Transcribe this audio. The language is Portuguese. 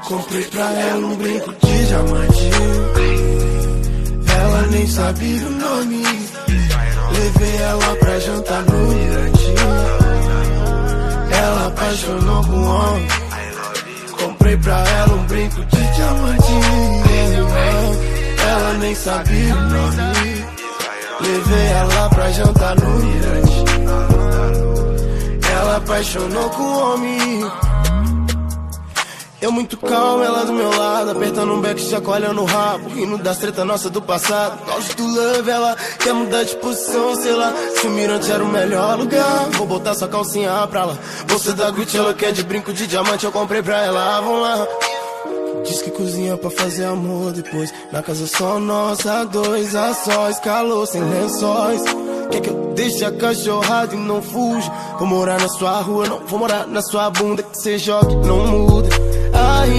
Comprei pra ela um brinco de diamante. Ela nem sabia o nome. Levei ela pra jantar no Mirante. Ela apaixonou com o homem. Comprei pra ela um brinco de diamante. Ela nem sabia o nome. Levei ela pra jantar no Mirante. Ela apaixonou com o homem. Eu muito calmo, ela do meu lado, apertando um beco, chacoalhando o rabo, rindo das treta nossa do passado. Gosto do love, ela quer mudar de posição, sei lá. Se o Mirante era o melhor lugar, vou botar sua calcinha pra lá. Bolsa da Gucci, ela quer de brinco de diamante, eu comprei pra ela, vamos lá. Diz que cozinha pra fazer amor depois. Na casa só nós, a dois, a sós, calor sem lençóis. Quer que eu deixe a cachorrada e não fuja? Vou morar na sua rua, não vou morar na sua bunda. Que cê joga e não muda.